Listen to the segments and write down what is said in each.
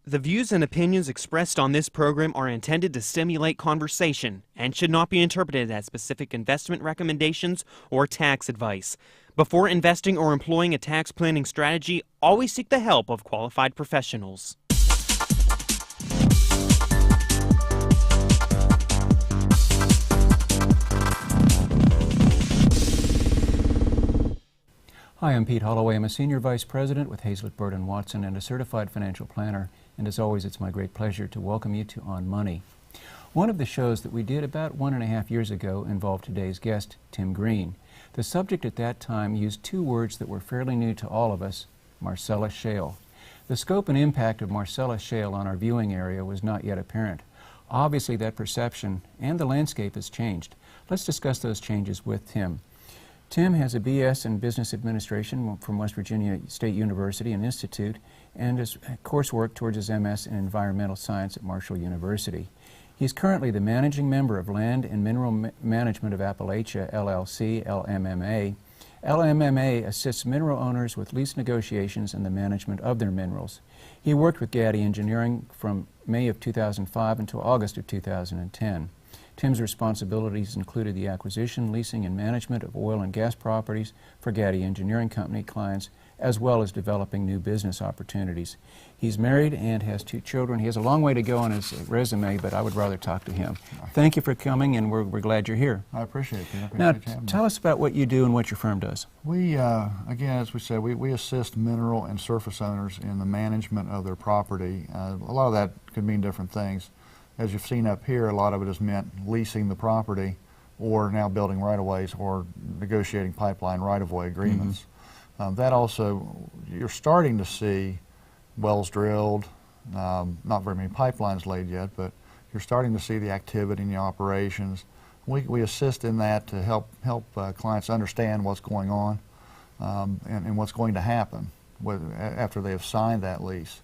The views and opinions expressed on this program are intended to stimulate conversation and should not be interpreted as specific investment recommendations or tax advice. Before investing or employing a tax planning strategy, always seek the help of qualified professionals. Hi, I'm Pete Holloway. I'm a Senior Vice President with Hazlett, Bird & Watson and a Certified Financial Planner. And as always, it's my great pleasure to welcome you to On Money. One of the shows that we did about 1.5 years ago involved today's guest, Tim Greene. The subject at that time used two words that were fairly new to all of us, Marcellus Shale. The scope and impact of Marcellus Shale on our viewing area was not yet apparent. Obviously, that perception and the landscape has changed. Let's discuss those changes with Tim. Tim has a B.S. in Business Administration from West Virginia State University and Institute and his coursework towards his M.S. in Environmental Science at Marshall University. He's currently the managing member of Land and Mineral Management of Appalachia, LLC, LMMA. LMMA assists mineral owners with lease negotiations and the management of their minerals. He worked with Gaddy Engineering from May of 2005 until August of 2010. Tim's responsibilities included the acquisition, leasing, and management of oil and gas properties for Gaddy Engineering Company clients, as well as developing new business opportunities. He's married and has 2 children. He has a long way to go on his resume, but I would rather talk to him. Thank you for coming, and we're glad you're here. I appreciate it. Now, tell us about what you do and what your firm does. We, again, as we said, we assist mineral and surface owners in the management of their property. A lot of that could mean different things. As you've seen up here, a lot of it has meant leasing the property or now building right-of-ways or negotiating pipeline right-of-way agreements. That also, you're starting to see wells drilled, not very many pipelines laid yet, but you're starting to see the activity in the operations. We assist in that to help clients understand what's going on and what's going to happen after they have signed that lease.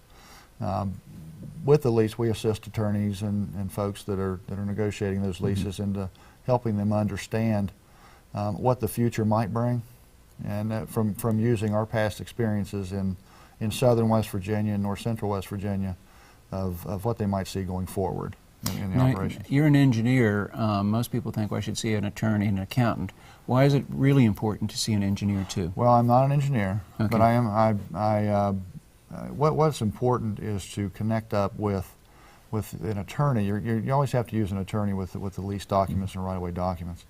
With the lease, we assist attorneys and folks that are negotiating those leases into helping them understand what the future might bring, and from using our past experiences in southern West Virginia and north central West Virginia of what they might see going forward in the operations. You're an engineer. Most people think, well, I should see an attorney and an accountant. Why is it really important to see an engineer too? Well, I'm not an engineer, okay, but I am. What's important is to connect up with an attorney. You always have to use an attorney with the lease documents and right-of-way documents,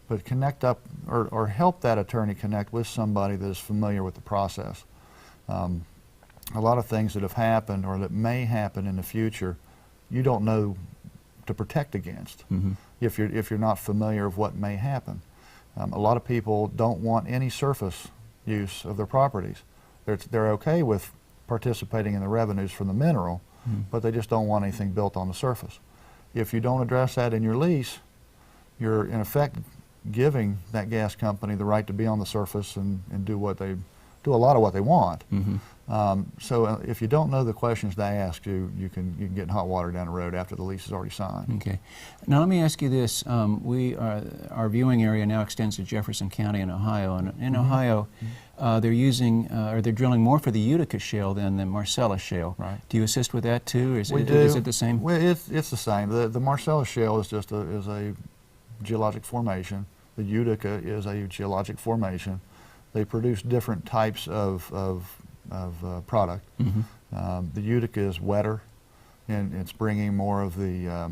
but connect up or help that attorney connect with somebody that is familiar with the process. A lot of things that have happened or that may happen in the future, you don't know to protect against if you're not familiar of what may happen. A lot of people don't want any surface use of their properties. They're okay with participating in the revenues from the mineral, but they just don't want anything built on the surface. If you don't address that in your lease, you're in effect giving that gas company the right to be on the surface and do a lot of what they want. So if you don't know the questions they ask you, you can get in hot water down the road after the lease is already signed. Okay. Now let me ask you this. Our viewing area now extends to Jefferson County in Ohio, and in Ohio they're using or they're drilling more for the Utica Shale than the Marcellus Shale. Right. Do you assist with that too? Is We it, do. Is it the same? Well, it's the same. The Marcellus Shale is just a geologic formation. The Utica is a geologic formation. They produce different types of product. The Utica is wetter, and it's bringing more of the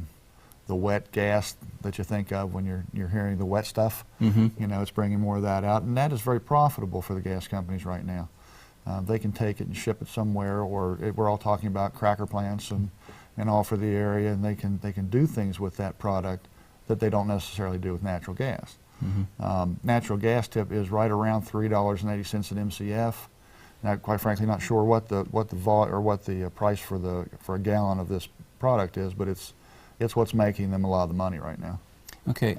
wet gas that you think of when you're hearing the wet stuff. You know, it's bringing more of that out, and that is very profitable for the gas companies right now. They can take it and ship it somewhere, or we're all talking about cracker plants and all for the area, and they can do things with that product that they don't necessarily do with natural gas. Natural gas tip is right around $3.80 an MCF. Now, quite frankly, not sure what the price for a gallon of this product is, but it's what's making them a lot of the money right now. Okay,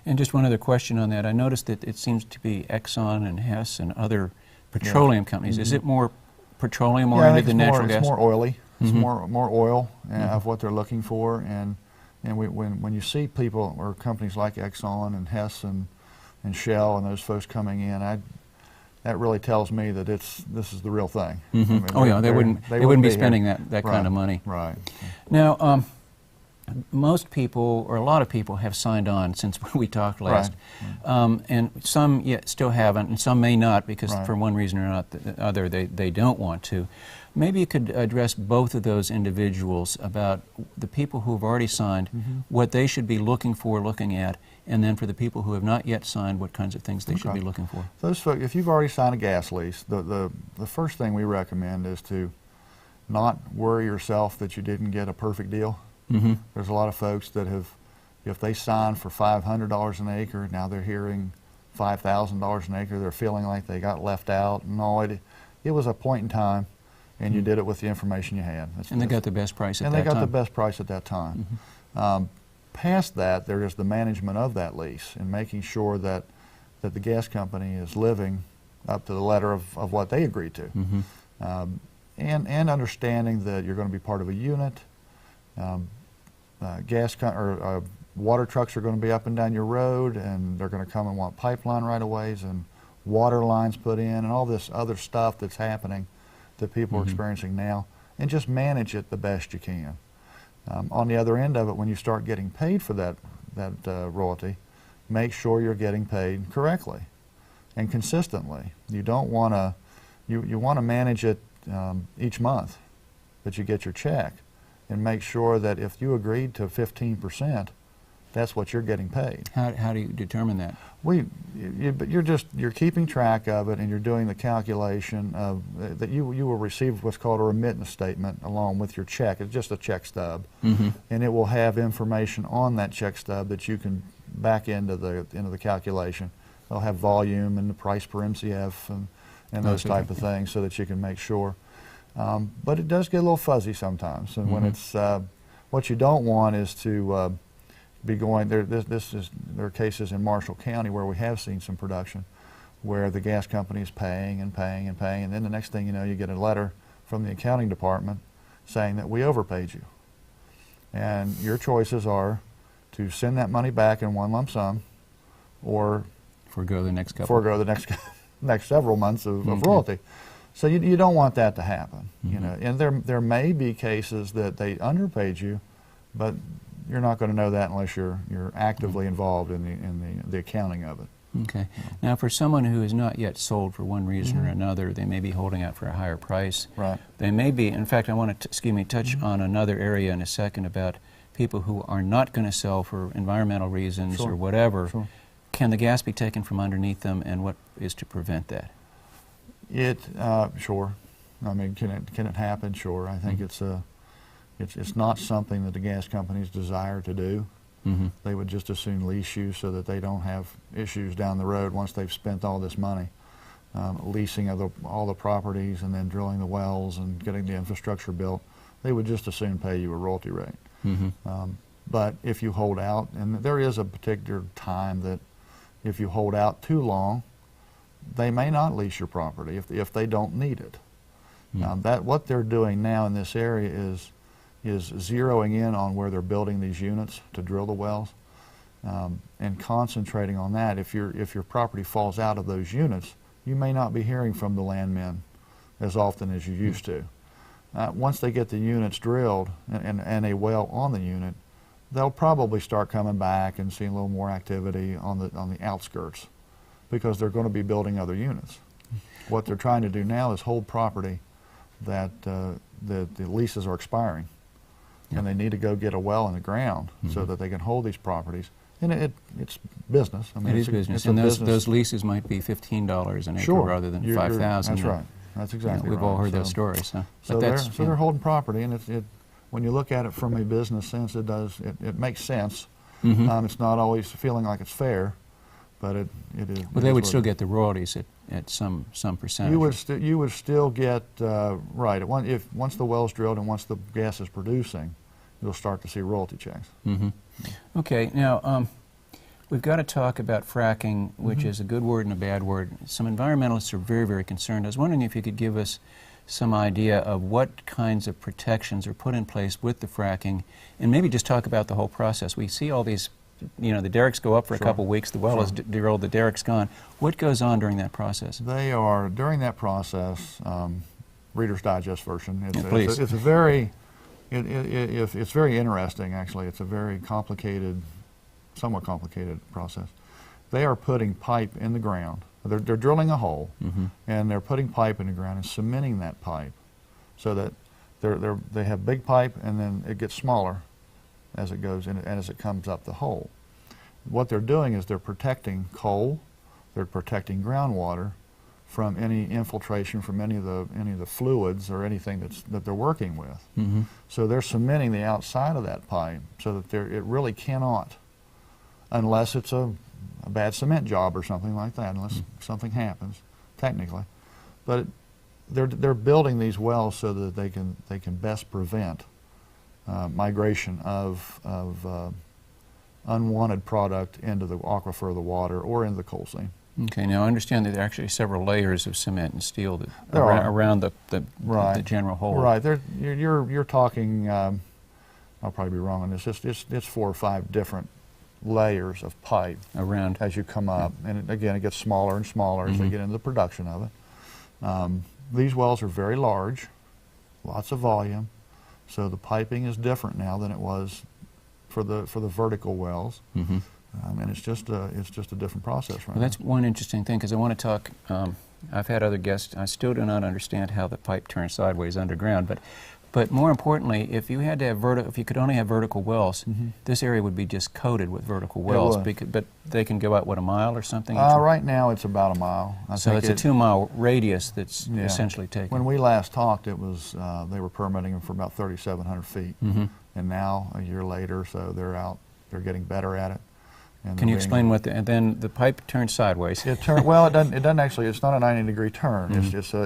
and just one other question on that. I noticed that it seems to be Exxon and Hess and other petroleum companies. Is it more petroleum oriented than natural gas? It's more oily. It's more oil of what they're looking for, and when you see people or companies like Exxon and Hess and Shell and those folks coming in, that really tells me that this is the real thing. Mm-hmm. I mean, Oh yeah, they wouldn't be spending here. that kind of money. Right. Now, most people, or a lot of people, have signed on since we talked last, and some still haven't, and some may not because for one reason or not the other they don't want to. Maybe you could address both of those individuals about the people who have already signed, what they should be looking at, and then for the people who have not yet signed, what kinds of things they should be looking for. Those folks, if you've already signed a gas lease, the first thing we recommend is to not worry yourself that you didn't get a perfect deal. There's a lot of folks that have, if they signed for $500 an acre, now they're hearing $5,000 an acre, they're feeling like they got left out. No, it was a point in time, and you did it with the information you had. And they got the best price at that time. And they got the best price at that time. Past that, there is the management of that lease and making sure that the gas company is living up to the letter of what they agreed to. And understanding that you're going to be part of a unit. Water trucks are going to be up and down your road, and they're going to come and want pipeline right-of-ways and water lines put in and all this other stuff that's happening that people are experiencing now, and just manage it the best you can. On the other end of it, when you start getting paid for that royalty, make sure you're getting paid correctly and consistently. You don't want to, you want to manage it each month that you get your check, and make sure that if you agreed to 15%, that's what you're getting paid. How do you determine that? You're keeping track of it, and you're doing the calculation of that you will receive what's called a remittance statement along with your check. It's just a check stub, and it will have information on that check stub that you can back into the calculation. It'll have volume and the price per MCF and those type of things, so that you can make sure. But it does get a little fuzzy sometimes, and when it's what you don't want is to be going there. There are cases in Marshall County where we have seen some production where the gas company is paying and paying and paying, and then the next thing you know, you get a letter from the accounting department saying that we overpaid you, and your choices are to send that money back in one lump sum, or forego the next next several months of royalty. So you don't want that to happen, you know. And there may be cases that they underpaid you, but you're not going to know that unless you're actively involved in the accounting of it. Okay. Now, for someone who is not yet sold for one reason or another, they may be holding out for a higher price. Right. They may be. In fact, I want to touch on another area in a second about people who are not going to sell for environmental reasons or whatever. Sure. Can the gas be taken from underneath them, and what is to prevent that? Sure. I mean, can it happen? Sure. I think it's not something that the gas companies desire to do. They would just as soon lease you so that they don't have issues down the road once they've spent all this money leasing all the properties and then drilling the wells and getting the infrastructure built. They would just as soon pay you a royalty rate. But if you hold out, and there is a particular time that if you hold out too long, they may not lease your property if they don't need it. What they're doing now in this area is zeroing in on where they're building these units to drill the wells, and concentrating on that. If your property falls out of those units, you may not be hearing from the landmen as often as you used to. Once they get the units drilled and a well on the unit, they'll probably start coming back and seeing a little more activity on the outskirts, because they're going to be building other units. What they're trying to do now is hold property that the leases are expiring. And they need to go get a well in the ground so that they can hold these properties. And it's business. I mean, it is business. And those leases might be $15 an acre rather than $5,000. That's right. That's exactly right. We've all heard those stories. So they're holding property, and when you look at it from a business sense, it makes sense. It's not always feeling like it's fair, but it is. Well, they would still get the royalties at some percentage. You would still get right. Once the well's drilled and once the gas is producing, you'll start to see royalty checks. Okay, now we've got to talk about fracking, which is a good word and a bad word. Some environmentalists are very, very concerned. I was wondering if you could give us some idea of what kinds of protections are put in place with the fracking, and maybe just talk about the whole process. We see all these you know, the derricks go up for a Sure. couple weeks, the well is drilled, the derrick's gone. What goes on during that process? They are, during that process, Reader's Digest version. Please. It's a very, it's very interesting, actually. It's a very complicated, somewhat complicated process. They are putting pipe in the ground. They're drilling a hole, and they're putting pipe in the ground and cementing that pipe so that they have big pipe, and then it gets smaller as it goes in and as it comes up the hole. What they're doing is they're protecting coal, they're protecting groundwater from any infiltration from any of the fluids or anything that they're working with. So they're cementing the outside of that pipe so that it really cannot, unless it's a bad cement job or something like that, unless something happens technically. But they're building these wells so that they can best prevent migration of unwanted product into the aquifer of the water or into the coal seam. Okay, now I understand that there are actually several layers of cement and steel that Around the general hole. Right. You're talking, I'll probably be wrong on this, it's 4 or 5 different layers of pipe Around. as you come up. And again, it gets smaller and smaller as they get into the production of it. These wells are very large, lots of volume, so the piping is different now than it was for the vertical wells. And it's just a different process right Well, that's one interesting thing, because I want to talk, I've had other guests, I still do not understand how the pipe turns sideways underground, but more importantly, if you had to have if you could only have vertical wells, this area would be just coated with vertical wells, but they can go out, what, a mile or something? Right now it's about a mile. So it's a 2-mile radius that's essentially taken. When we last talked, it was, they were permitting them for about 3,700 feet. And now, a year later, so they're getting better at it. And can you explain what and then the pipe turns sideways? Well, it doesn't actually. It's not a 90-degree turn. It's So a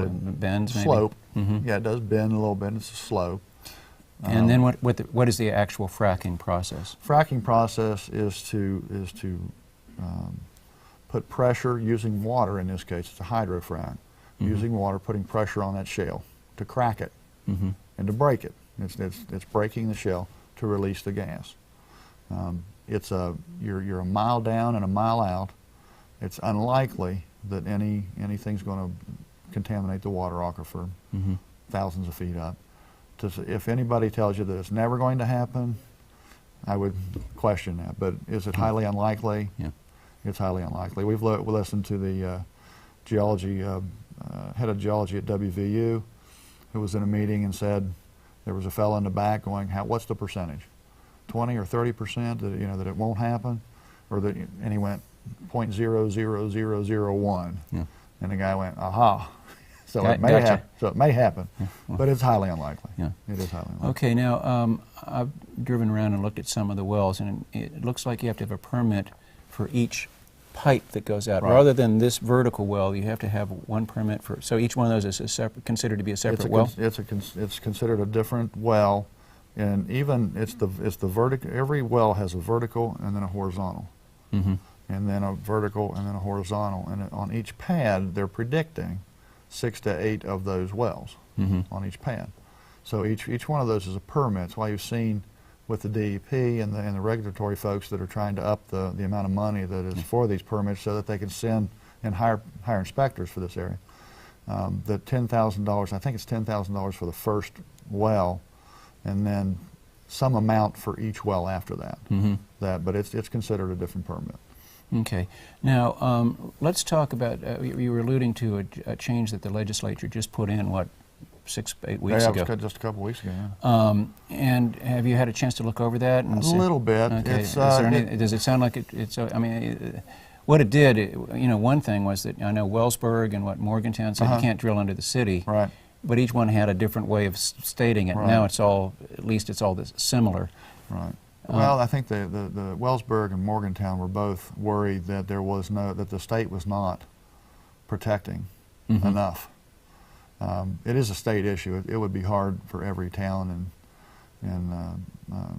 it bends, slope. maybe? Yeah, it does bend a little bit. It's a slope. And then what is the actual fracking process? Fracking process is to put pressure using water. In this case, it's a hydrofrac. Using water, putting pressure on that shale to crack it and to break it. It's breaking the shell to release the gas. You're a mile down and a mile out. It's unlikely that anything's going to contaminate the water aquifer thousands of feet up. If anybody tells you that it's never going to happen, I would question that. But is it highly unlikely? Yeah. It's highly unlikely. We've listened to the geology head of geology at WVU, who was in a meeting and said there was a fellow in the back going, "What's the percentage? 20 or 30% that it won't happen," and he went 0.00001, and the guy went, "Aha!" So it may happen, but it's highly unlikely. It is highly unlikely. Okay, now I've driven around and looked at some of the wells, and it looks like you have to have a permit for each pipe that goes out. Rather than this vertical well, you have to have one permit for. So each one of those is considered to be a separate well. It's considered a different well. And even it's the vertical. Every well has a vertical and then a horizontal, and then a vertical and then a horizontal. And on each pad, they're predicting 6 to 8 of those wells on each pad. So each one of those is a permit. That's why you've seen with the DEP and the regulatory folks that are trying to up the amount of money that is for these permits, so that they can send and hire inspectors for this area. The $10,000. I think it's $10,000 for the first well. And then some amount for each well after that. But it's considered a different permit. Okay. Now, let's talk about, you were alluding to a change that the legislature just put in, what, 6, 8 weeks ago? Yeah, just a couple weeks ago, And have you had a chance to look over that? And a little bit. Okay. Does it sound like it's, I mean, what it did, one thing was that I know Wellsburg and Morgantown said you can't drill under the city. Right. But each one had a different way of stating it. Right. Now it's all, at least it's all similar. Right. Well, I think the Wellsburg and Morgantown were both worried that that the state was not protecting enough. It is a state issue. It would be hard for every town and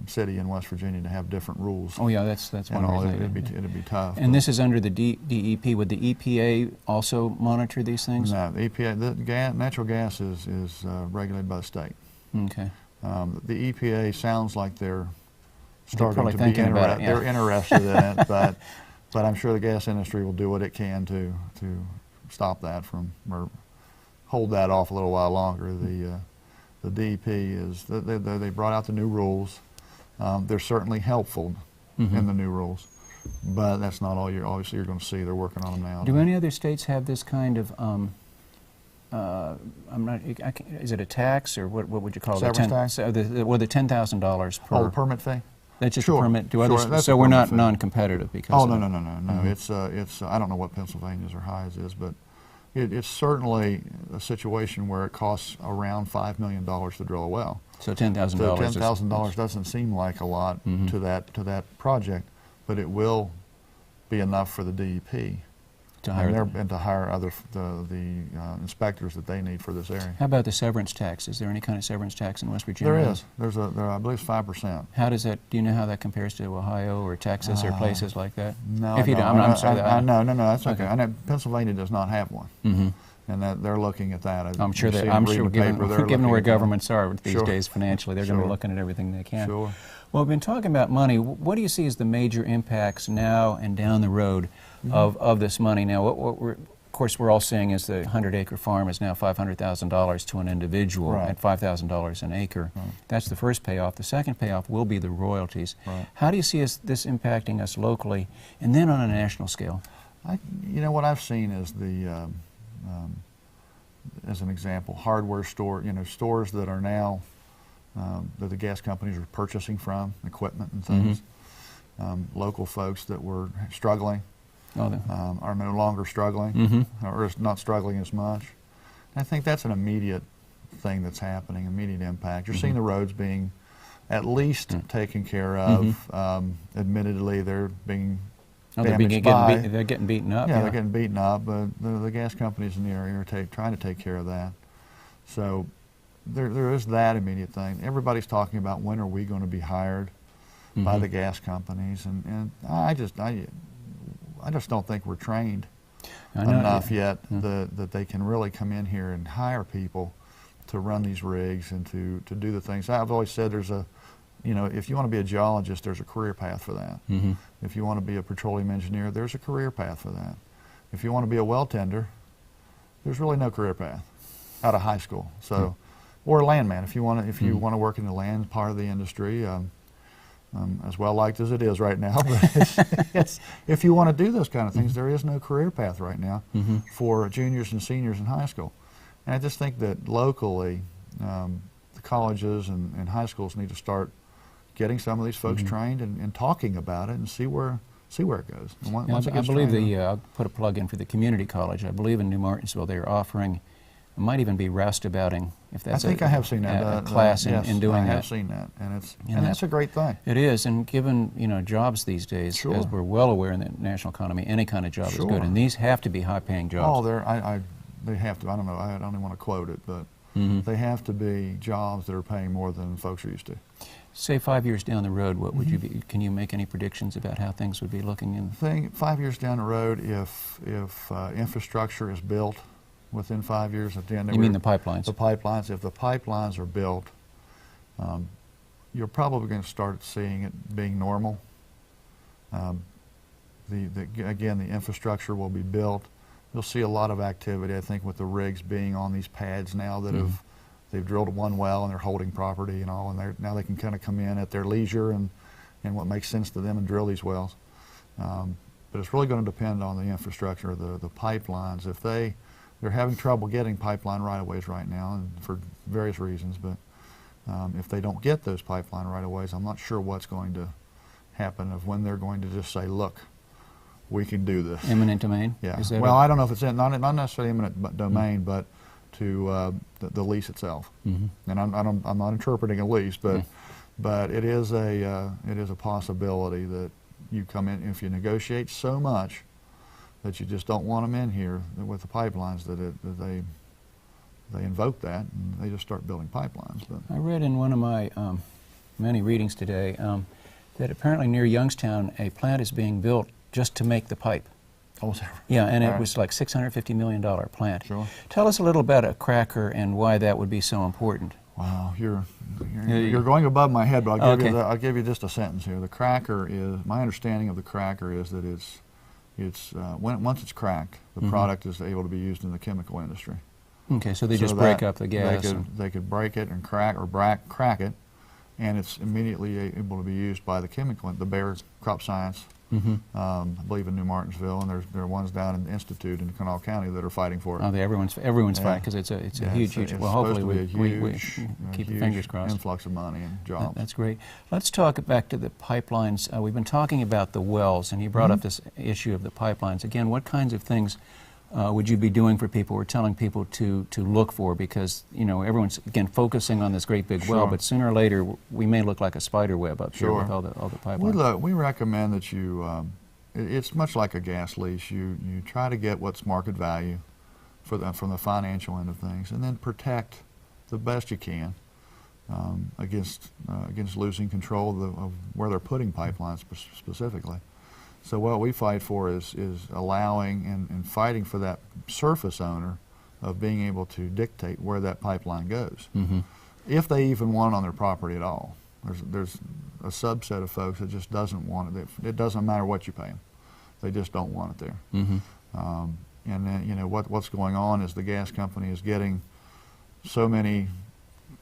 city in West Virginia to have different rules. Oh yeah, that's one reason. It'd be tough. And this is under the DEP. Would the EPA also monitor these things? No, the EPA, natural gas is regulated by the state. Okay. The EPA sounds like they're probably thinking about it, yeah. They're interested in it, but I'm sure the gas industry will do what it can to stop that from, or hold that off a little while longer. The DEP is, they brought out the new rules. They're certainly helpful in the new rules, but that's not all obviously you're going to see. They're working on them now. Do any other states have this kind of, is it a tax, or what would you call it? Severance tax? The $10,000 per. Oh, the permit fee? That's just Sure, a permit. Do sure, others, that's so a we're permit not fee. non-competitive because Oh, of no, it. no, no, no, no. It's I don't know what Pennsylvania's or Ohio's is, but it's certainly a situation where it costs around $5 million to drill a well. So $10,000. So $10,000 doesn't seem like a lot to that project, but it will be enough for the DEP to hire and to hire the inspectors that they need for this area. How about the severance tax? Is there any kind of severance tax in West Virginia? There is. I believe it's 5%. How does that? Do you know how that compares to Ohio or Texas or places like that? No, if you don't, I'm sorry. No, that's okay. I know Pennsylvania does not have one, and that they're looking at that. I'm sure given where governments are these days financially, they're going to be looking at everything they can. Sure. Well, we've been talking about money. What do you see as the major impacts now and down the road of this money? Now, of course, we're all seeing is the 100-acre farm is now $500,000 to an individual at $5,000 an acre. Right. That's the first payoff. The second payoff will be the royalties. Right. How do you see this impacting us locally and then on a national scale? What I've seen is as an example, hardware store, stores that are now that the gas companies are purchasing from, equipment and things. Local folks that were struggling are no longer struggling, or is not struggling as much. And I think that's an immediate thing that's happening, immediate impact. You're seeing the roads being at least taken care of. Admittedly, they're being damaged they're getting beaten up. Yeah, they're getting beaten up, but the gas companies in the area are trying to take care of that. So there is that immediate thing. Everybody's talking about when are we going to be hired by the gas companies, and I just don't think we're trained enough yet that they can really come in here and hire people to run these rigs and to do the things. I've always said there's if you want to be a geologist, there's a career path for that. If you want to be a petroleum engineer, there's a career path for that. If you want to be a well tender, there's really no career path out of high school. So, or a landman, if you want to work in the land part of the industry, as well liked as it is right now. But if you want to do those kind of things, there is no career path right now for juniors and seniors in high school. And I just think that locally, the colleges and high schools need to start getting some of these folks trained and talking about it and see where it goes. And once I believe I'll put a plug in for the community college. I believe in New Martinsville they're offering, it might even be roustabouting, if that's I think I have seen that. A class yes, in doing that. I have seen that, and that's a great thing. It is, and given jobs these days, as we're well aware in the national economy, any kind of job is good, and these have to be high-paying jobs. Oh, they have to. I don't know. I don't even want to quote it, but they have to be jobs that are paying more than folks are used to. Say 5 years down the road, what would you be? Can you make any predictions about how things would be looking in? 5 years down the road, if infrastructure is built within 5 years, you mean the pipelines? The pipelines. If the pipelines are built, you're probably going to start seeing it being normal. Again, the infrastructure will be built. You'll see a lot of activity, I think, with the rigs being on these pads now that they've drilled one well and they're holding property and all, and now they can kind of come in at their leisure and what makes sense to them and drill these wells. But it's really going to depend on the infrastructure, the pipelines. If they're having trouble getting pipeline right-of-ways right now, and for various reasons, but if they don't get those pipeline right-of-ways, I'm not sure what's going to happen of when they're going to just say, look, we can do this. Eminent domain? Yeah. Well, I don't know if it's not necessarily eminent domain, but to the lease itself. And I'm not interpreting a lease, but it is a possibility that you come in, if you negotiate so much that you just don't want them in here with the pipelines, that they invoke that and they just start building pipelines. But I read in one of my many readings today that apparently near Youngstown a plant is being built just to make the pipe. Oh, is that right? Yeah, and it was like $650 million plant. Sure. Tell us a little about a cracker and why that would be so important. Wow, you're going above my head, but I'll give you just a sentence here. The cracker is, my understanding of the cracker is that once it's cracked, the product is able to be used in the chemical industry. Okay, so they just break up the gas. They could break it and crack it, and it's immediately able to be used by the chemical, the Bayer Crop Science. I believe in New Martinsville, and there are ones down in the Institute in Kanawha County that are fighting for it. Oh, everyone's fighting because it's a huge. Well, hopefully we keep your fingers crossed. Influx of money and jobs. That's great. Let's talk back to the pipelines. We've been talking about the wells, and you brought up this issue of the pipelines. Again, what kinds of things would you be doing for people or telling people to look for? Because, you know, everyone's, again, focusing on this great big well, but sooner or later we may look like a spider web up here with all the pipelines. We recommend that you, it's much like a gas lease. You try to get what's market value from the financial end of things, and then protect the best you can against losing control of where they're putting pipelines specifically. So what we fight for is allowing and fighting for that surface owner of being able to dictate where that pipeline goes, if they even want it on their property at all. There's a subset of folks that just doesn't want it. It doesn't matter what you pay them; they just don't want it there. And then, you know, what's going on is the gas company is getting so many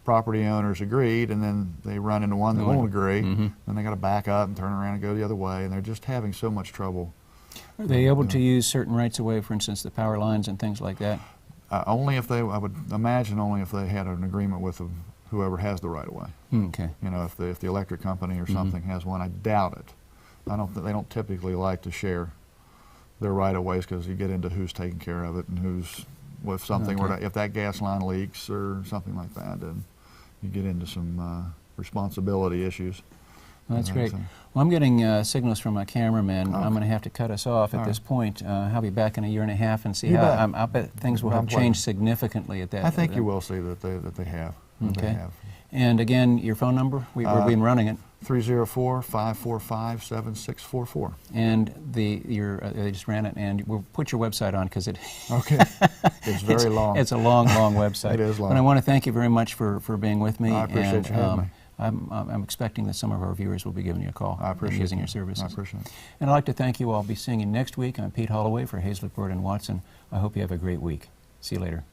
property owners agreed, and then they run into one that won't agree, then they got to back up and turn around and go the other way, and they're just having so much trouble. Are they able to use certain rights of way, for instance, the power lines and things like that? Only if they, I would imagine, only if they had an agreement with whoever has the right of way. Okay. You know, if the electric company or something has one, I doubt it. They don't typically like to share their right of ways because you get into who's taking care of it and who's, if something were to, if that gas line leaks or something like that, then you get into some responsibility issues. Well, that's great. Well, I'm getting signals from my cameraman. I'm going to have to cut us off at this point. I'll be back in a year and a half and see how. I bet things will have changed significantly at that. I think you will see that they have. Okay. They have. And again, your phone number? We've been running it. 304-545-7644. And they just ran it, and we'll put your website on because it. Okay. It's very long. It's a long website. It is long. And I want to thank you very much for being with me. I appreciate you having me. I'm expecting that some of our viewers will be giving you a call. I appreciate using your services. I appreciate it. And I'd like to thank you all. I'll be seeing you next week. I'm Pete Holloway for Hazlett, Bird & Watson. I hope you have a great week. See you later.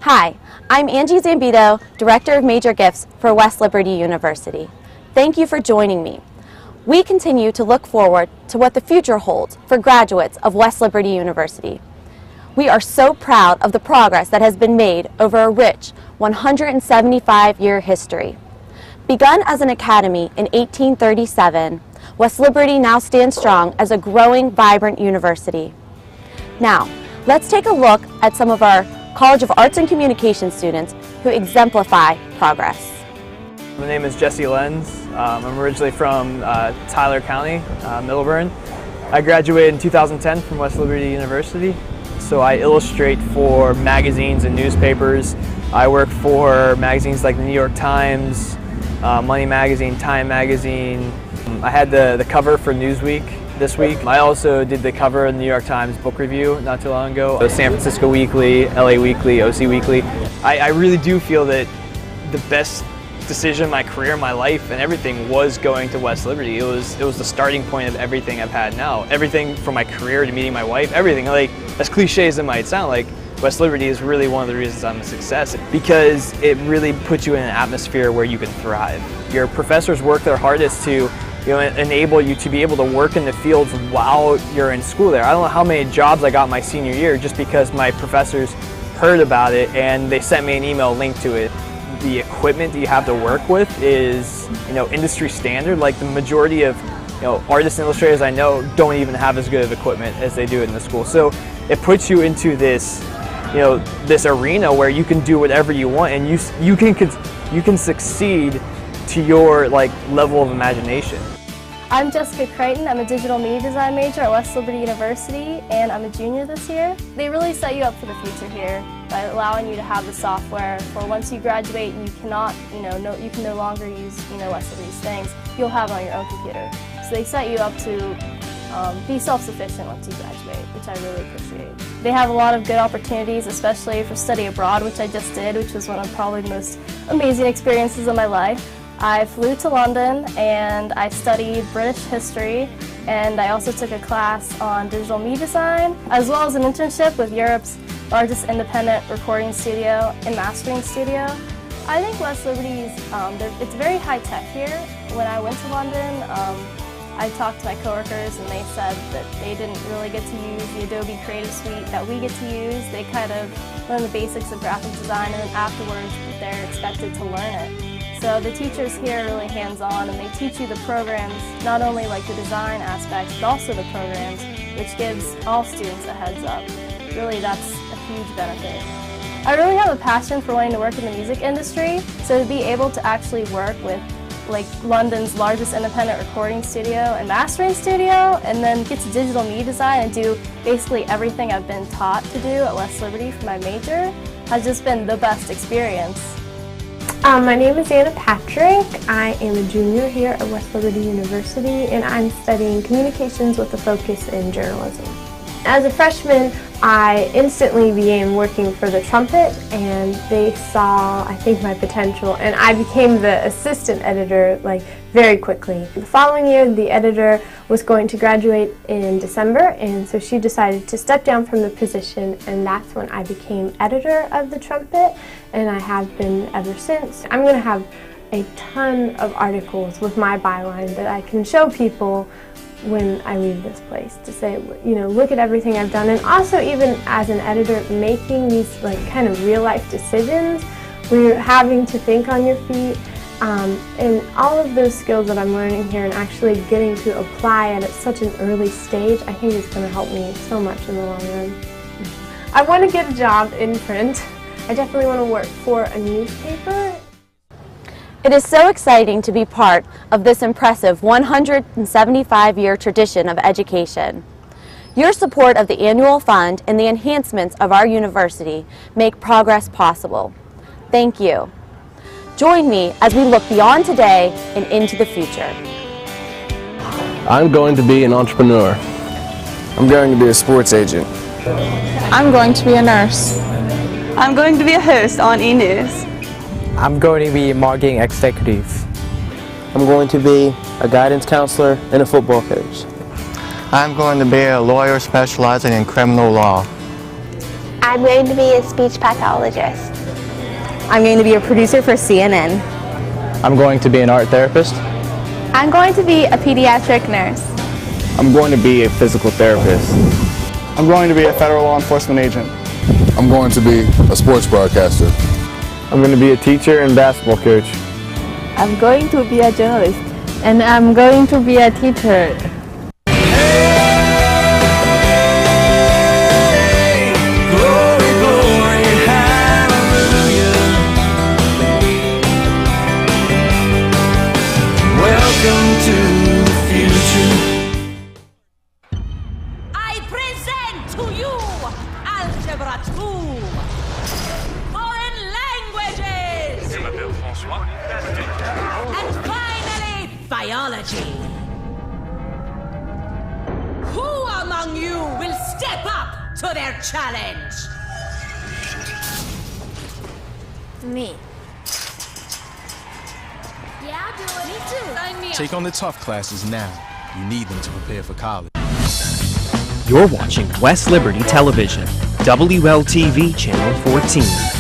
Hi, I'm Angie Zambito, Director of Major Gifts for West Liberty University. Thank you for joining me. We continue to look forward to what the future holds for graduates of West Liberty University. We are so proud of the progress that has been made over a rich 175-year history. Begun as an academy in 1837, West Liberty now stands strong as a growing, vibrant university. Now, let's take a look at some of our College of Arts and Communication students who exemplify progress. My name is Jesse Lenz. I'm originally from Tyler County, Middleburn. I graduated in 2010 from West Liberty University. So I illustrate for magazines and newspapers. I work for magazines like the New York Times, Money Magazine, Time Magazine. I had the cover for Newsweek this week. I also did the cover of the New York Times book review not too long ago. The San Francisco Weekly, LA Weekly, OC Weekly. I really do feel that the best decision in my career, my life, and everything was going to West Liberty. It was the starting point of everything I've had now. Everything from my career to meeting my wife, everything. Like, as cliche as it might sound, like, West Liberty is really one of the reasons I'm a success, because it really puts you in an atmosphere where you can thrive. Your professors work their hardest to enable you to be able to work in the fields while you're in school there. I don't know how many jobs I got my senior year just because my professors heard about it and they sent me an email link to it the equipment that you have to work with is, industry standard. Like the majority of, artists and illustrators I know don't even have as good of equipment as they do in the school. So it puts you into this, this arena where you can do whatever you want, and you can succeed to your level of imagination. I'm Jessica Crichton. I'm a digital media design major at West Liberty University, and I'm a junior this year. They really set you up for the future here by allowing you to have the software for once you graduate and you cannot, you can no longer use, West Liberty's things. You'll have it on your own computer. So they set you up to be self-sufficient once you graduate, which I really appreciate. They have a lot of good opportunities, especially for study abroad, which I just did, which was one of probably the most amazing experiences of my life. I flew to London and I studied British history, and I also took a class on digital media design, as well as an internship with Europe's largest independent recording studio and mastering studio. I think West Liberty's, it's very high tech here. When I went to London, I talked to my coworkers and they said that they didn't really get to use the Adobe Creative Suite that we get to use. They kind of learn the basics of graphic design, and then afterwards they're expected to learn it. So the teachers here are really hands-on, and they teach you the programs, not only the design aspects, but also the programs, which gives all students a heads up. Really, that's a huge benefit. I really have a passion for wanting to work in the music industry, so to be able to actually work with London's largest independent recording studio and mastering studio, and then get to digital media design and do basically everything I've been taught to do at West Liberty for my major has just been the best experience. My name is Anna Patrick. I am a junior here at West Liberty University, and I'm studying communications with a focus in journalism. As a freshman, I instantly began working for the trumpet, and they saw, I think, my potential, and I became the assistant editor very quickly. The following year, the editor was going to graduate in December, and so she decided to step down from the position, and that's when I became editor of the trumpet, and I have been ever since. I'm going to have a ton of articles with my byline that I can show people when I leave this place, to say, look at everything I've done. And also, even as an editor, making these kind of real life decisions where you're having to think on your feet, and all of those skills that I'm learning here and actually getting to apply at such an early stage, I think is going to help me so much in the long run. I want to get a job in print. I definitely want to work for a newspaper. It is so exciting to be part of this impressive 175-year tradition of education. Your support of the annual fund and the enhancements of our university make progress possible. Thank you. Join me as we look beyond today and into the future. I'm going to be an entrepreneur. I'm going to be a sports agent. I'm going to be a nurse. I'm going to be a host on E! I'm going to be a marketing executive. I'm going to be a guidance counselor and a football coach. I'm going to be a lawyer specializing in criminal law. I'm going to be a speech pathologist. I'm going to be a producer for CNN. I'm going to be an art therapist. I'm going to be a pediatric nurse. I'm going to be a physical therapist. I'm going to be a federal law enforcement agent. I'm going to be a sports broadcaster. I'm going to be a teacher and basketball coach. I'm going to be a journalist. And I'm going to be a teacher. And finally, biology. Who among you will step up to their challenge? Me. Yeah, I'll do it. Me too. Sign me up. Take on the tough classes now. You need them to prepare for college. You're watching West Liberty Television, WLTV Channel 14.